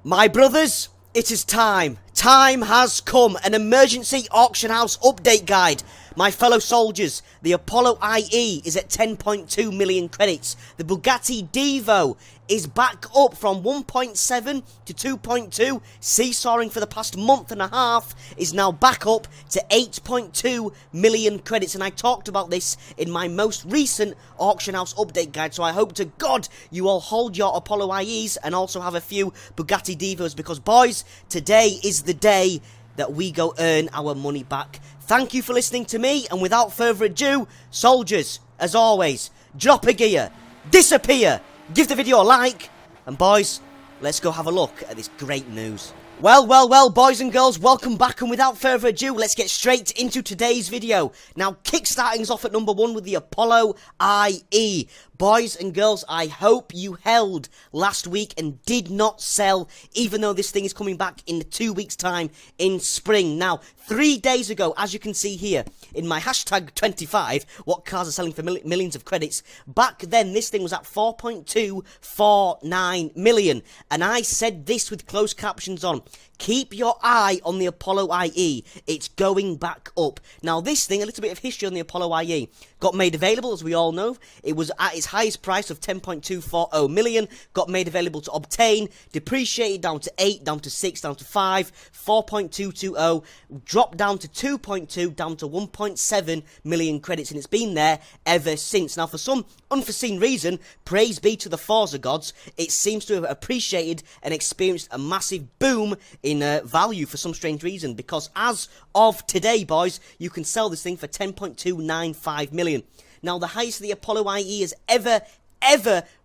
My brothers, it is time. Time has come. An emergency auction house update guide. My fellow soldiers, the Apollo IE is at 10.2 million credits. The Bugatti Divo is back up from 1.7 to 2.2, seesawing for the past month and a half, is now back up to 8.2 million credits. And I talked about this in my most recent auction house update guide, so I hope to God you all hold your Apollo IEs and also have a few Bugatti Divos, because boys, today is the day that we go earn our money back. Thank you for listening to me, and without further ado, soldiers, as always, drop a gear, disappear, give the video a like, and boys, let's go have a look at this great news. Well, boys and girls, welcome back, and without further ado, let's get straight into today's video. Now, kickstarting is off at number 1 with the Apollo IE. Boys and girls, I hope you held last week and did not sell, even though this thing is coming back in 2 weeks' time in spring. Now, 3 days ago, as you can see here, in my hashtag 25, what cars are selling for millions of credits, back then this thing was at 4.249 million. And I said this with closed captions on: keep your eye on the Apollo IE, it's going back up. Now this thing, a little bit of history on the Apollo IE, got made available, as we all know. It was at its highest price of 10.240 million, got made available to obtain, depreciated down to 8, down to 6, down to 5, 4.220, dropped down to 2.2, down to 1.7 million credits, and it's been there ever since. Now for some unforeseen reason, praise be to the Forza gods, it seems to have appreciated and experienced a massive boom in value for some strange reason, because as of today, boys, you can sell this thing for 10.295 million. Now the highest the Apollo IE has ever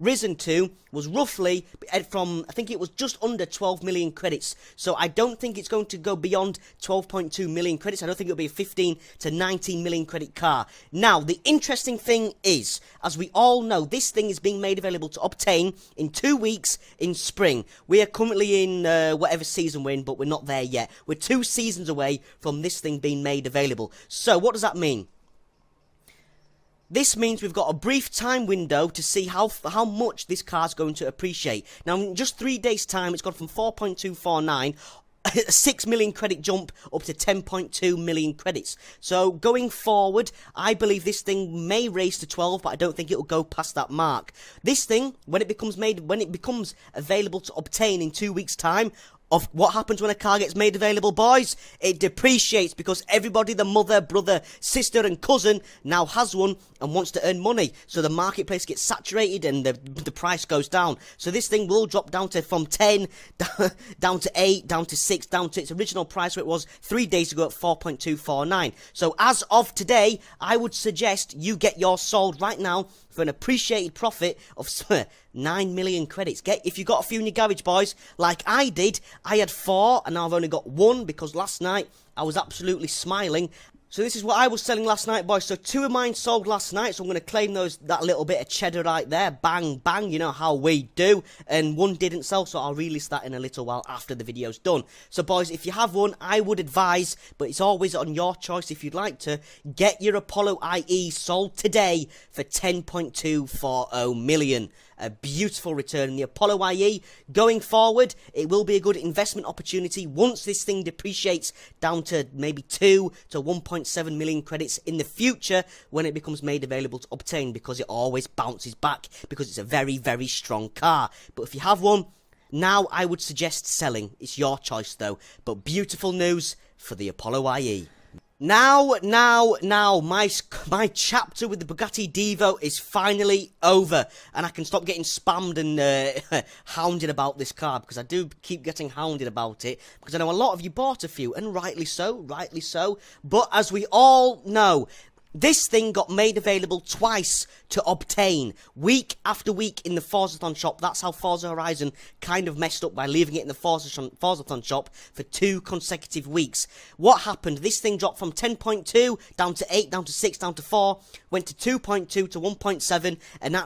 risen to was roughly from, I think it was just under 12 million credits. So I don't think it's going to go beyond 12.2 million credits. I don't think it'll be a 15 to 19 million credit car. Now, the interesting thing is, as we all know, this thing is being made available to obtain in 2 weeks in spring. We are currently in whatever season we're in, but we're not there yet. We're 2 seasons away from this thing being made available. So what does that mean? This means we've got a brief time window to see how much this car's going to appreciate. Now, in just 3 days' time, it's gone from 4.249, a 6 million credit jump, up to 10.2 million credits. So, going forward, I believe this thing may raise to 12, but I don't think it'll go past that mark. This thing, when it becomes available to obtain in 2 weeks' time, of what happens when a car gets made available, boys? It depreciates, because everybody, the mother, brother, sister and cousin now has one and wants to earn money. So the marketplace gets saturated and the price goes down. So this thing will drop down to from 10, down to 8, down to 6, down to its original price where it was 3 days ago at 4.249. So as of today, I would suggest you get yours sold right now for an appreciated profit of 9 million credits. If you got a few in your garage, boys, like I did, I had 4 and now I've only got 1, because last night I was absolutely smiling. So this is what I was selling last night, boys. So 2 of mine sold last night, so I'm going to claim that little bit of cheddar right there. Bang, bang, you know how we do. And 1 didn't sell, so I'll release that in a little while after the video's done. So boys, if you have one, I would advise, but it's always on your choice if you'd like to, get your Apollo IE sold today for 10.240 million. A beautiful return in the Apollo IE. Going forward, it will be a good investment opportunity once this thing depreciates down to maybe 2 to 1.7 million credits in the future when it becomes made available to obtain, because it always bounces back, because it's a very, very strong car. But if you have one, now I would suggest selling. It's your choice though. But beautiful news for the Apollo IE. Now, my chapter with the Bugatti Divo is finally over, and I can stop getting spammed and hounded about this car, because I do keep getting hounded about it, because I know a lot of you bought a few, and rightly so, but as we all know, this thing got made available twice to obtain, week after week in the Forzathon shop. That's how Forza Horizon kind of messed up, by leaving it in the Forzathon shop for 2 consecutive weeks. What happened? This thing dropped from 10.2 down to 8, down to 6, down to 4, went to 2.2 to 1.7, and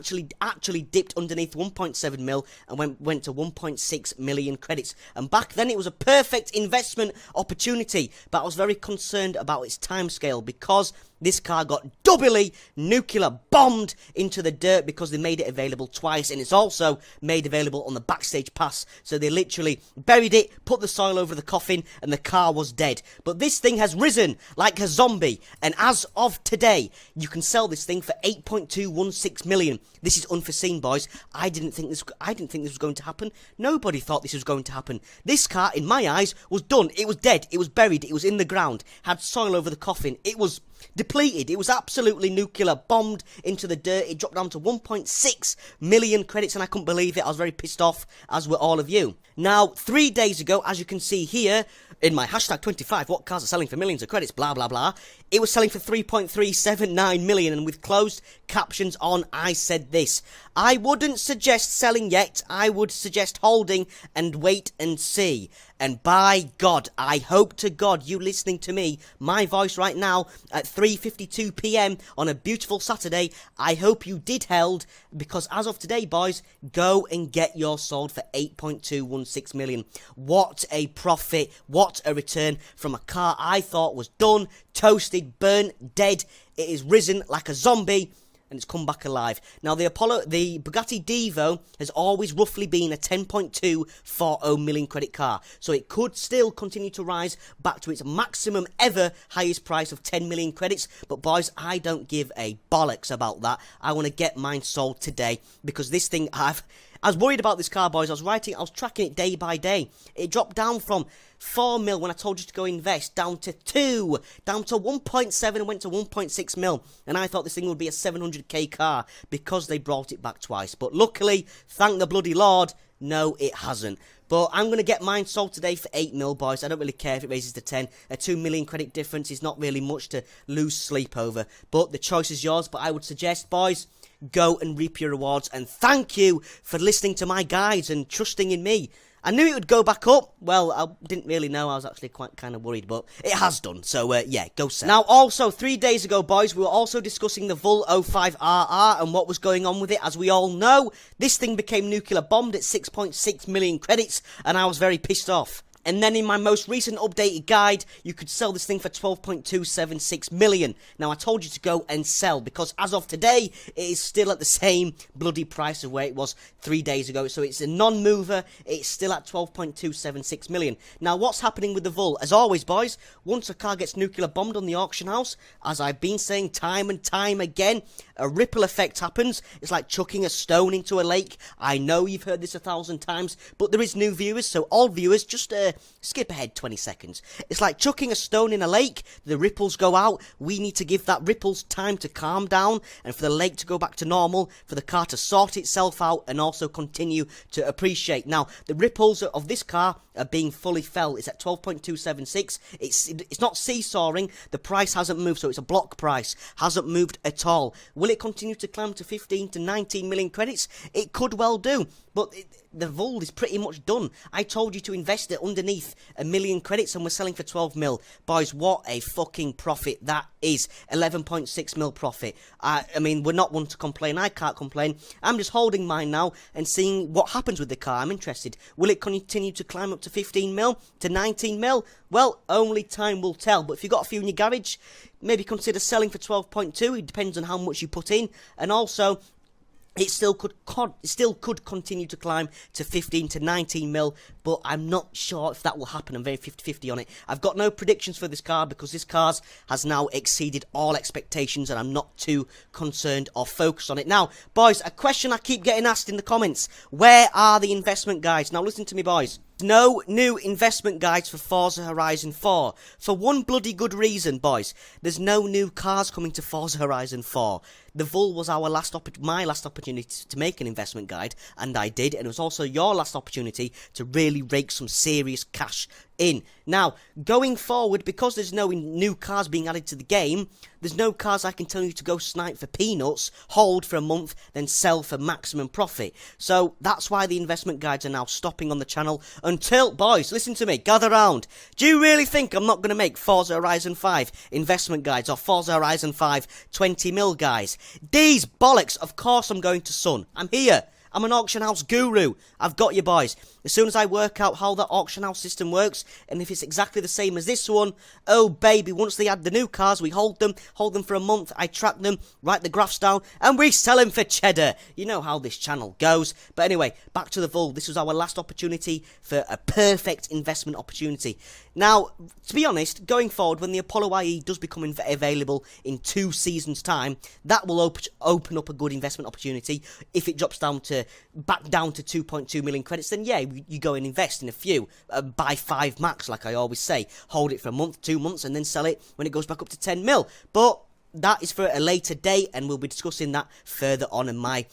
actually dipped underneath 1.7 mil and went to 1.6 million credits. And back then it was a perfect investment opportunity, but I was very concerned about its timescale, because this car got doubly nuclear bombed into the dirt because they made it available twice, and it's also made available on the backstage pass. So they literally buried it, put the soil over the coffin, and the car was dead. But this thing has risen like a zombie, and as of today, you can sell this thing for 8.216 million. This is unforeseen, boys. I didn't think this was going to happen. Nobody thought this was going to happen. This car, in my eyes, was done. It was dead. It was buried. It was in the ground. Had soil over the coffin. It was depleted. It was absolutely nuclear bombed into the dirt. It dropped down to 1.6 million credits, and I couldn't believe it. I was very pissed off, as were all of you. Now, 3 days ago, as you can see here, in my hashtag 25, what cars are selling for millions of credits, blah, blah, blah, it was selling for 3.379 million, and with closed captions on, I said this: I wouldn't suggest selling yet. I would suggest holding and wait and see. And by God, I hope to God you listening to me, my voice right now, at 3:52 PM on a beautiful Saturday, I hope you did held, because as of today, boys, go and get yours sold for 8.216 million. What a profit, what a return from a car I thought was done, toasted, burnt, dead. It is risen like a zombie, and it's come back alive. Now, the Bugatti Divo has always roughly been a 10.240 million credit car, so it could still continue to rise back to its maximum ever highest price of 10 million credits. But boys, I don't give a bollocks about that. I want to get mine sold today, because this thing I was worried about this car, boys. I was tracking it day by day. It dropped down from 4 mil when I told you to go invest, down to 2, down to 1.7, and went to 1.6 mil. And I thought this thing would be a 700k car because they brought it back twice. But luckily, thank the bloody Lord, no, it hasn't. But I'm going to get mine sold today for 8 mil, boys. I don't really care if it raises to 10. A 2 million credit difference is not really much to lose sleep over. But the choice is yours. But I would suggest, boys, go and reap your rewards. And thank you for listening to my guides and trusting in me. I knew it would go back up. Well, I didn't really know. I was actually quite kind of worried, but it has done. So, yeah, go sell. Now, also, 3 days ago, boys, we were also discussing the Vul 05RR and what was going on with it. As we all know, this thing became nuclear bombed at 6.6 million credits, and I was very pissed off. And then in my most recent updated guide, you could sell this thing for 12.276 million. Now, I told you to go and sell, because as of today, it is still at the same bloody price of where it was 3 days ago. So it's a non-mover. It's still at 12.276 million. Now, what's happening with the Vul? As always, boys, once a car gets nuclear bombed on the auction house, as I've been saying time and time again, a ripple effect happens. It's like chucking a stone into a lake. I know you've heard this 1,000 times, but there is new viewers, so old viewers, just skip ahead 20 seconds. It's like chucking a stone in a lake. The ripples go out. We need to give that ripples time to calm down, and for the lake to go back to normal, for the car to sort itself out, and also continue to appreciate. Now, the ripples of this car are being fully felt. It's at 12.276. It's not seesawing. The price hasn't moved, so it's a block price. Hasn't moved at all. Will it continue to climb to 15 to 19 million credits? It could well do, but the Vul is pretty much done. I told you to invest it underneath 1 million credits, and we're selling for 12 mil. Boys, what a fucking profit that is. 11.6 mil profit. I mean, we're not one to complain. I can't complain. I'm just holding mine now and seeing what happens with the car. I'm interested. Will it continue to climb up to 15 mil, to 19 mil? Well, only time will tell. But if you've got a few in your garage, maybe consider selling for 12.2. It depends on how much you put in. And also, it still could continue to climb to 15 to 19 mil, but I'm not sure if that will happen. I'm very 50-50 on it. I've got no predictions for this car, because this car has now exceeded all expectations, and I'm not too concerned or focused on it. Now, boys, a question I keep getting asked in the comments: where are the investment guides? Now, listen to me, boys. No new investment guides for Forza Horizon 4. For one bloody good reason, boys. There's no new cars coming to Forza Horizon 4. The Vul was my last opportunity to make an investment guide, and I did, and it was also your last opportunity to really rake some serious cash in. Now, going forward, because there's no new cars being added to the game, there's no cars I can tell you to go snipe for peanuts, hold for a month, then sell for maximum profit. So that's why the investment guides are now stopping on the channel until, boys, listen to me, gather round. Do you really think I'm not going to make Forza Horizon 5 investment guides, or Forza Horizon 5 20 mil guys? These bollocks, of course I'm going to Sun. I'm here. I'm an auction house guru. I've got you, boys. As soon as I work out how that auction house system works, and if it's exactly the same as this one, oh baby, once they add the new cars, we hold them for a month, I track them, write the graphs down, and we sell them for cheddar. You know how this channel goes. But anyway, back to the Vul. This was our last opportunity for a perfect investment opportunity. Now, to be honest, going forward, when the Apollo IE does become available in 2 seasons' time, that will open up a good investment opportunity. If it drops back down to 2.2 million credits, then yeah, you go and invest in a few, buy 5 max, like I always say, hold it for a month, 2 months, and then sell it when it goes back up to 10 mil. But that is for a later date, and we'll be discussing that further on, and my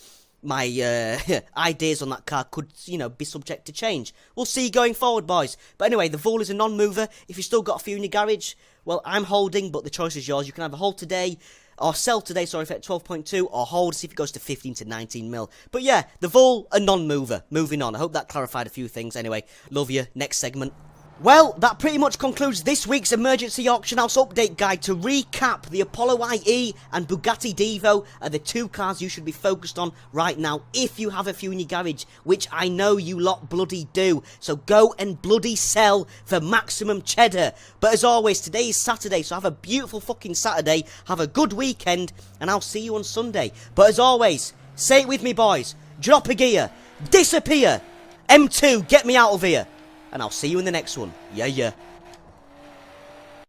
ideas on that car could, be subject to change. We'll see going forward, boys. But anyway, the Vul is a non-mover. If you've still got a few in your garage, well, I'm holding, but the choice is yours. You can either hold today, or sell today, sorry, for 12.2, or hold, see if it goes to 15 to 19 mil. But yeah, the Vul, a non-mover. Moving on. I hope that clarified a few things. Anyway, love you. Next segment. Well, that pretty much concludes this week's emergency auction house update guide. To recap, the Apollo IE and Bugatti Divo are the 2 cars you should be focused on right now if you have a few in your garage, which I know you lot bloody do. So go and bloody sell for maximum cheddar. But as always, today is Saturday, so have a beautiful fucking Saturday, have a good weekend, and I'll see you on Sunday. But as always, say it with me, boys, drop a gear, disappear, M2, get me out of here. And I'll see you in the next one. Yeah.